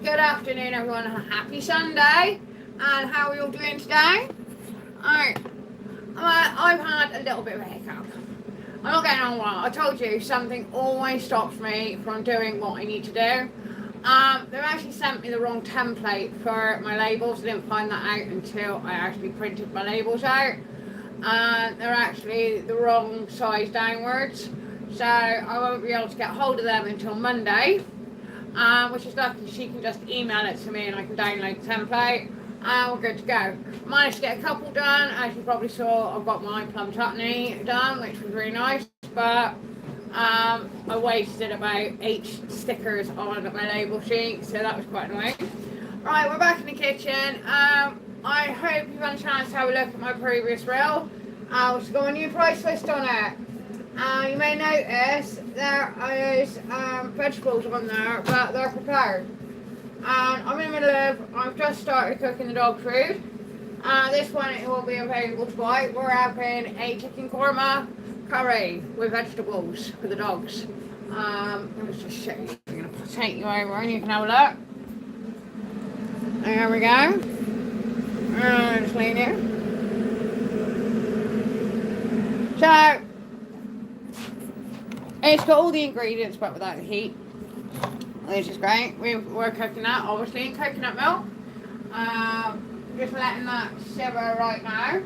Good afternoon, everyone. Happy Sunday. And how are you all doing today? Alright, I've had a little bit of a hiccup. I'm not getting on well. I told you, something always stops me from doing what I need to do. They've actually sent me the wrong template for my labels. I didn't find that out until I actually printed my labels out. They're actually the wrong size downwards. So I won't be able to get hold of them until Monday. Which is lucky. She can just email it to me and I can download the template and we're good to go. Managed to get a couple done. As you probably saw, I've got my plum chutney done, which was really nice, but I wasted about 8 stickers on my label sheet, so that was quite annoying. Right, we're back in the kitchen. I hope you've had a chance to have a look at my previous reel, which has got a new price list on it. You may notice there is vegetables on there, but they're prepared. And I'm in the middle of, I've just started cooking the dog food. This one it will be available to buy. We're having a chicken korma curry with vegetables for the dogs. Let me just show you. I'm going to take you over and you can have a look. There we go. Just lean here. So, it's got all the ingredients but without the heat, which is great. We're cooking that obviously in coconut milk. Just letting that simmer right now.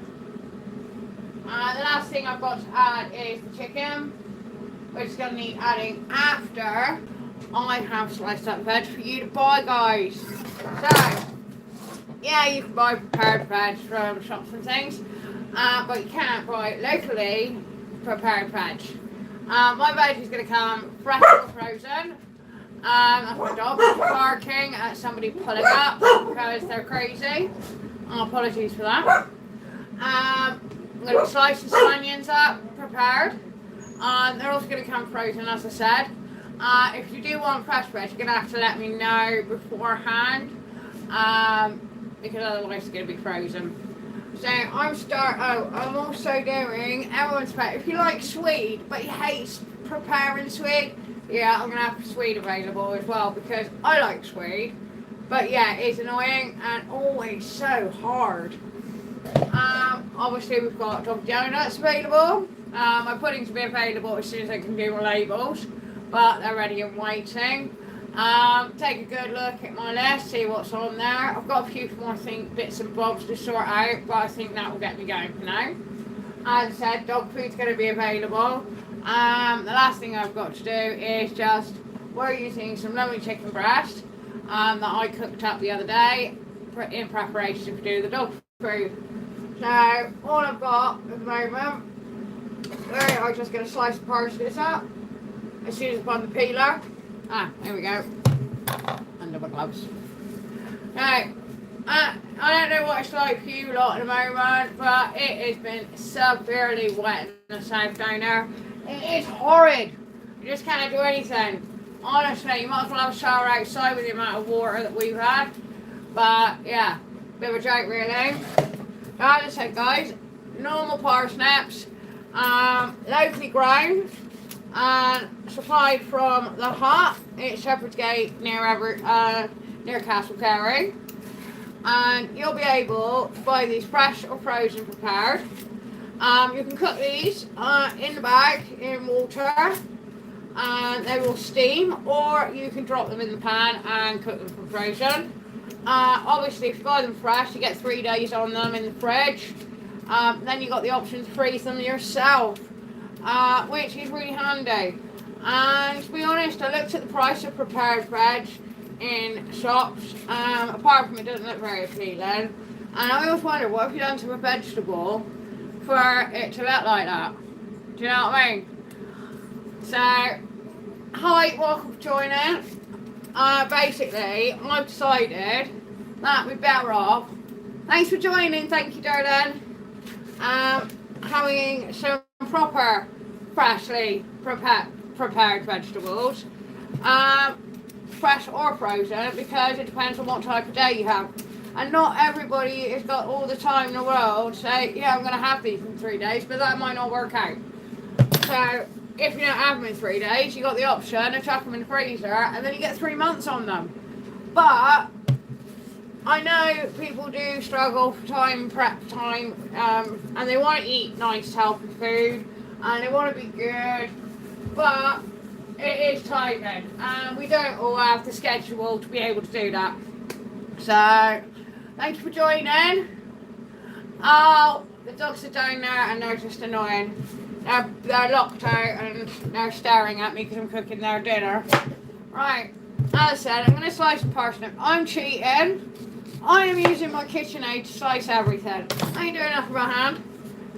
The last thing I've got to add is the chicken, which is going to need adding after I have sliced up veg for you to buy, guys. So, yeah, you can buy prepared veg from shops and things, but you can't buy locally prepared veg. My veg is going to come fresh or frozen. That's my dog barking at somebody pulling up because they're crazy. Apologies for that. I'm going to be slicing some onions up, prepared. They're also going to come frozen, as I said. If you do want fresh veg, you're going to have to let me know beforehand, because otherwise it's going to be frozen. So I'm also doing everyone's favorite. If you like swede, but you hate preparing swede, yeah, I'm gonna have swede available as well because I like swede. But yeah, it's annoying and always so hard. Obviously we've got dog donuts available. My puddings will be available as soon as I can do my labels, but they're ready and waiting. Take a good look at my list, see what's on there. I've got a few more bits and bobs to sort out, but I think that will get me going for now. As I said, dog food's going to be available. The last thing I've got to do is we're using some lovely chicken breast that I cooked up the other day in preparation to do the dog food. So all I've got at the moment, I'm just going to slice the parsnips up as soon as I find the peeler. There we go. Under my gloves. Now, I don't know what it's like for you lot at the moment, but it has been severely wet in the south down there. It is horrid. You just can't do anything. Honestly, you might as well have a shower outside with the amount of water that we've had. But, yeah, bit of a joke really. As I said, guys, normal parsnips, locally grown. Supplied from the hut at Shepherd's Gate near Castle Carey, and you'll be able to buy these fresh or frozen prepared. You can cook these in the bag in water and they will steam, or you can drop them in the pan and cook them from frozen. Obviously if you buy them fresh you get 3 days on them in the fridge. Then you got the option to freeze them yourself, which is really handy. And to be honest, I looked at the price of prepared veg in shops. Apart from it doesn't look very appealing, and I always wonder what have you done to a vegetable for it to look like that. Do you know what I mean? So, hi, welcome for joining. Basically, I've decided that we're better off. Thanks for joining. Thank you, darling. Having some proper freshly prepared vegetables, fresh or frozen, because it depends on what type of day you have, and not everybody has got all the time in the world to say, yeah, I'm going to have these in 3 days, but that might not work out. So if you don't have them in 3 days, you got the option to chuck them in the freezer and then you get 3 months on them. But I know people do struggle for time, prep time, and they want to eat nice, healthy food, and they want to be good, but it is timing, and we don't all have the schedule to be able to do that. So, thank you for joining. Oh, the dogs are down there, and they're just annoying. They're locked out, and they're staring at me because I'm cooking their dinner. Right, as I said, I'm going to slice a parsnip. I'm cheating. I am using my KitchenAid to slice everything. I ain't doing nothing by hand.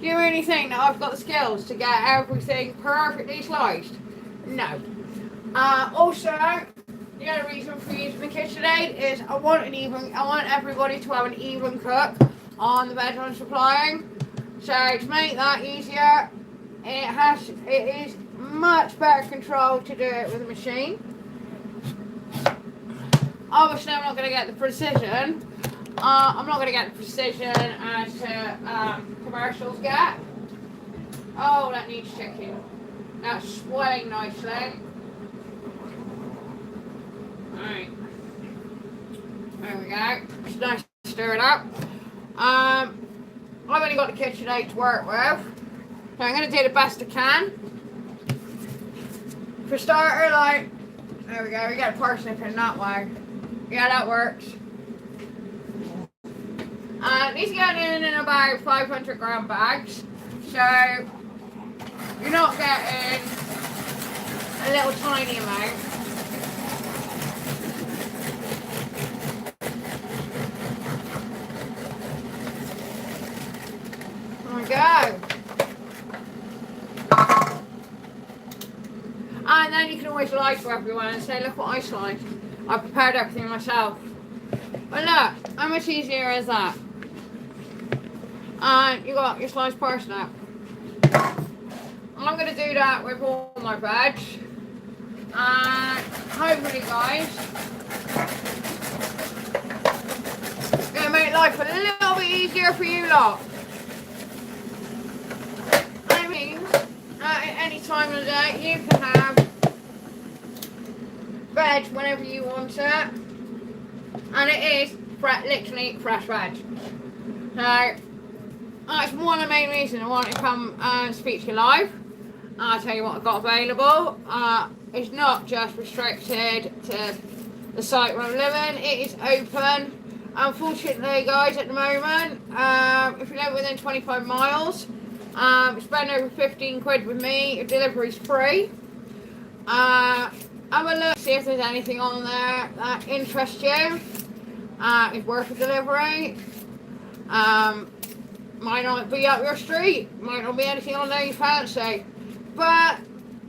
Do you really think that I've got the skills to get everything perfectly sliced? No. Also, the other reason for using the KitchenAid is I want everybody to have an even cook on the veg I'm supplying. So to make that easier, it is much better control to do it with a machine. Obviously, I'm not going to get the precision. I'm not going to get the precision as commercials get. Oh, that needs chicken. That's swelling nicely. Alright. There we go. It's nice to stir it up. I've only got the KitchenAid to work with. So I'm going to do the best I can. For starter, there we go. We got a parsnip in that way. Yeah, that works. These are going in about 500 gram bags, so you're not getting a little tiny amount. There we go. And then you can always lie to everyone and say, look what I sliced. I prepared everything myself. But look, how much easier is that? And you got your sliced parsnip. I'm going to do that with all my veg. And hopefully, guys, it's going to make life a little bit easier for you lot. I mean, at any time of the day, you can have veg whenever you want it. And it is literally fresh veg. So, that's one of the main reasons I wanted to come and speak to you live. I'll tell you what I've got available. It's not just restricted to the site where I'm living, it is open. Unfortunately, guys, at the moment, if you live within 25 miles, spend over 15 quid with me, your delivery's free. Have a look, see if there's anything on there that interests you. It's worth a delivery. Might not be up your street, might not be anything on there you fancy, but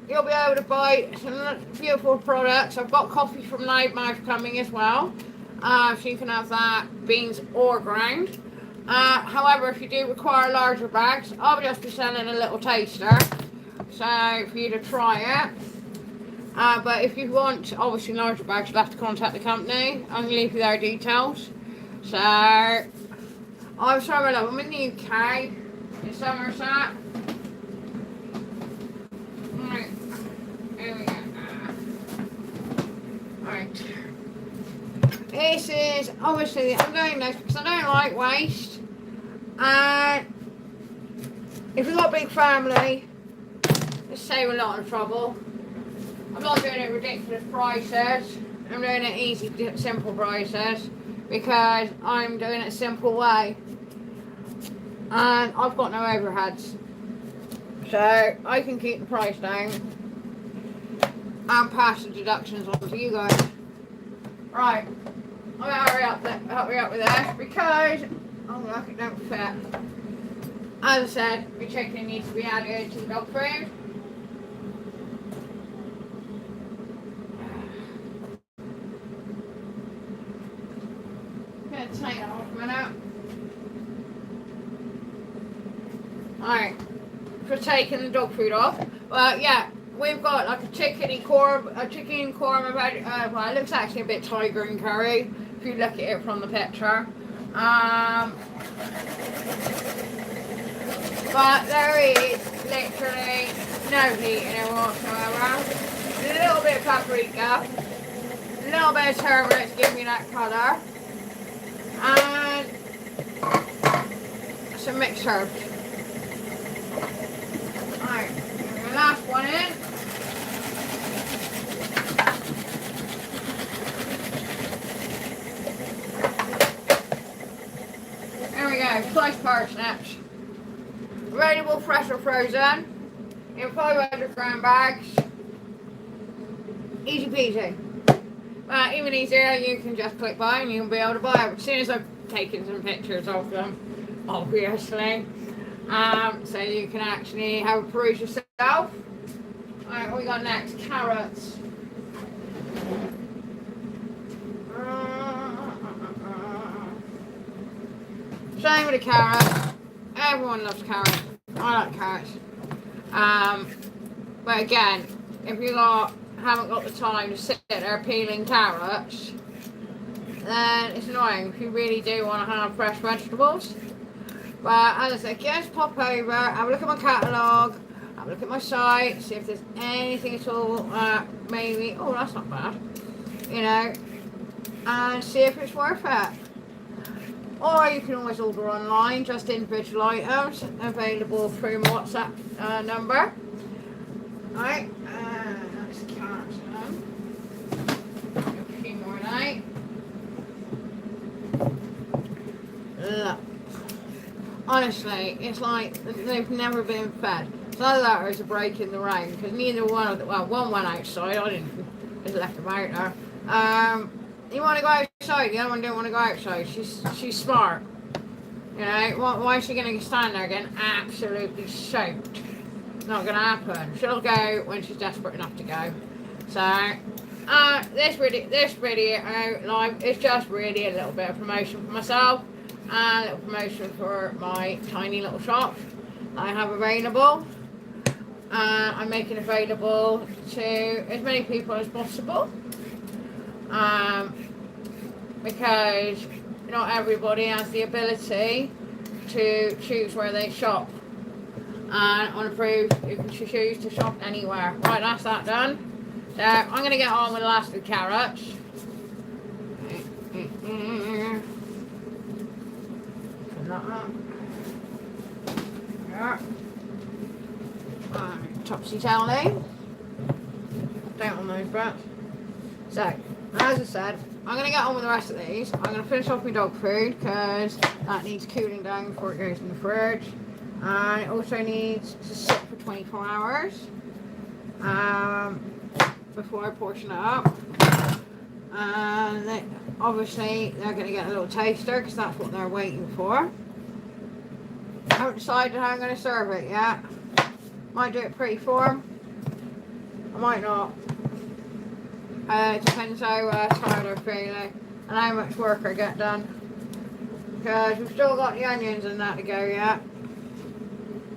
you'll be able to buy some beautiful products. I've got coffee from Loudmouth coming as well, so you can have that, beans or ground. However, if you do require larger bags, I'll just be selling a little taster, so for you to try it. But if you want, obviously, larger bags, you'll have to contact the company. I'm going to leave you their details. So, I'm sorry, I'm in the UK, in Somerset. Right, here we go. Right. This is, obviously, I'm doing this because I don't like waste. And if you've got a big family, it's save a lot of trouble. I'm not doing it ridiculous prices. I'm doing it easy, simple prices because I'm doing it a simple way. And I've got no overheads. So I can keep the price down and pass the deductions on to you guys. Right. I'm going to hurry up with this because, oh look, it don't fit. As I said, the chicken needs to be added to the dog food. Take that off a minute. Alright, for taking the dog food off. Well, yeah, we've got like a chicken korma veg. Well, it looks actually a bit Thai green curry if you look at it from the picture. But there is literally no heat in it whatsoever. A little bit of paprika, a little bit of turmeric to give me that colour, and some mixed herbs. Alright, the last one in. There we go, sliced parsnips. Available fresh or frozen in 500 gram bags. Easy peasy. Even easier, you can just click buy and you'll be able to buy them. As soon as I've taken some pictures of them, obviously. So you can actually have a peruse yourself. Alright, what we got next? Carrots. Same with the carrots. Everyone loves carrots. I like carrots. But again, if you haven't got the time to sit there peeling carrots, then it's annoying if you really do want to have fresh vegetables. But as I said, just pop over, have a look at my catalogue, have a look at my site, see if there's anything at all, maybe, oh that's not bad, you know, and see if it's worth it. Or you can always order online, just individual items, available through my WhatsApp number. Alright, that's the carrots done. A few more now. Look. Honestly, it's like they've never been fed. So that or it's a break in the rain, because neither one of them, well, one went outside, I didn't, just left them out there. You want to go outside, the other one didn't want to go outside. She's smart. You know, why is she going to stand there getting absolutely soaked? Not going to happen. She'll go when she's desperate enough to go. So, this video live is just really a little bit of promotion for myself. And a little promotion for my tiny little shop I have available. I'm making available to as many people as possible. Because not everybody has the ability to choose where they shop. And on approved, you can choose to shop anywhere. Right, that's that done. So I'm going to get on with the last of the carrots. Topsy-turvy. Don't want those brats. So, as I said, I'm going to get on with the rest of these. I'm going to finish off my dog food because that needs cooling down before it goes in the fridge. And it also needs to sit for 24 hours before I portion it up. And obviously they're going to get a little taster because that's what they're waiting for. I haven't decided how I'm going to serve it yet. Might do it pre-form. I might not. It depends how tired I'm feeling and how much work I get done. Because we've still got the onions and that to go yet.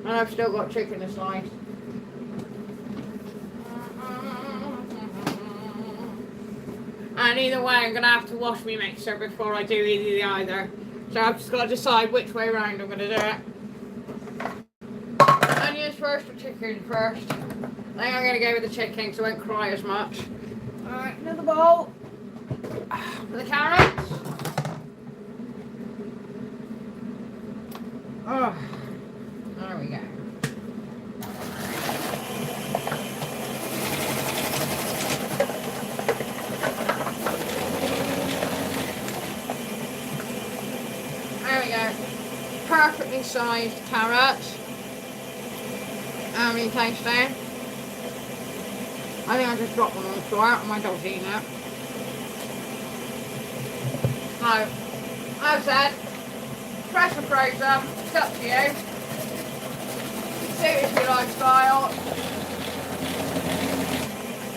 And I've still got chicken to slice. And either way, I'm going to have to wash my mixer before I do either. So I've just got to decide which way around I'm going to do it. Onions first or chicken first? I think I'm going to go with the chicken so I won't cry as much. Alright, another bowl. For the carrots. Oh, there we go. There we go. Perfectly sized carrots. How many taste there? I think I just dropped one on the floor and my dog's eating it. So, as I said, fresh or frozen, it's up to you. Suit your lifestyle.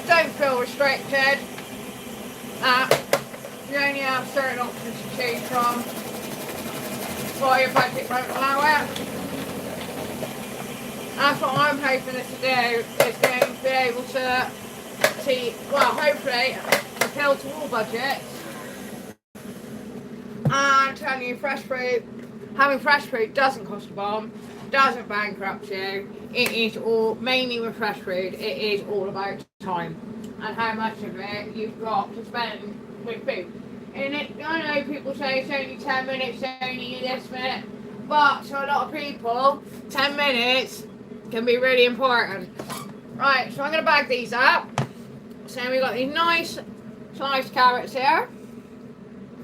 Don't feel restricted. You only have certain options to choose from. While your budget won't allow it. That's what I'm hoping this to do, is going to be able to see, well, hopefully appeal to all budgets. And I'm telling you, fresh fruit, having fresh fruit doesn't cost a bomb, doesn't bankrupt you. It is all, mainly with fresh fruit, it is all about time. and how much of it you've got to spend with food. And I know people say it's only 10 minutes, only this minute, but to a lot of people, 10 minutes can be really important. Right, so I'm going to bag these up. So we've got these nice sliced carrots here.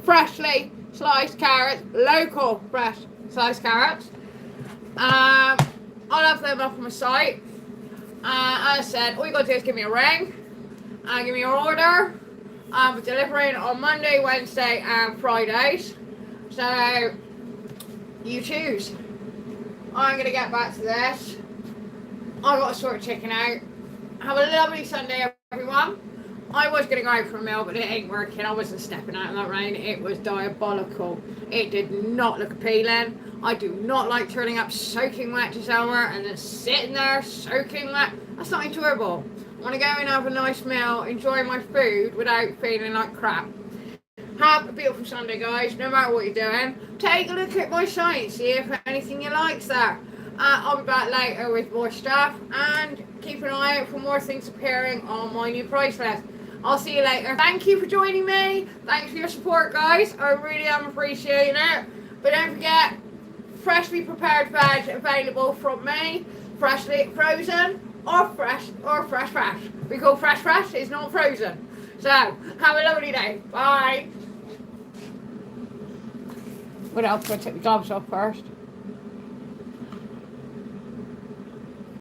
Freshly sliced carrots, local fresh sliced carrots. I'll have them up on my site. As I said, all you got to do is give me a ring and give me your order. We're delivering on Monday, Wednesday and Fridays. So you choose. I'm going to get back to this. I've got to sort chicken out. Have a lovely Sunday, everyone. I was going to go out for a meal, but it ain't working. I wasn't stepping out in that rain. It was diabolical. It did not look appealing. I do not like turning up soaking wet to somewhere and then sitting there soaking wet. That's not enjoyable. I want to go and have a nice meal, enjoy my food without feeling like crap. Have a beautiful Sunday, guys, no matter what you're doing. Take a look at my site, see if anything you like's there. I'll be back later with more stuff, and keep an eye out for more things appearing on my new price list. I'll see you later. Thank you for joining me. Thanks for your support, guys. I really am appreciating it. But don't forget, freshly prepared veg available from me, freshly frozen or fresh. We call fresh, it's not frozen. So, have a lovely day. Bye. What else? I took the gloves off first.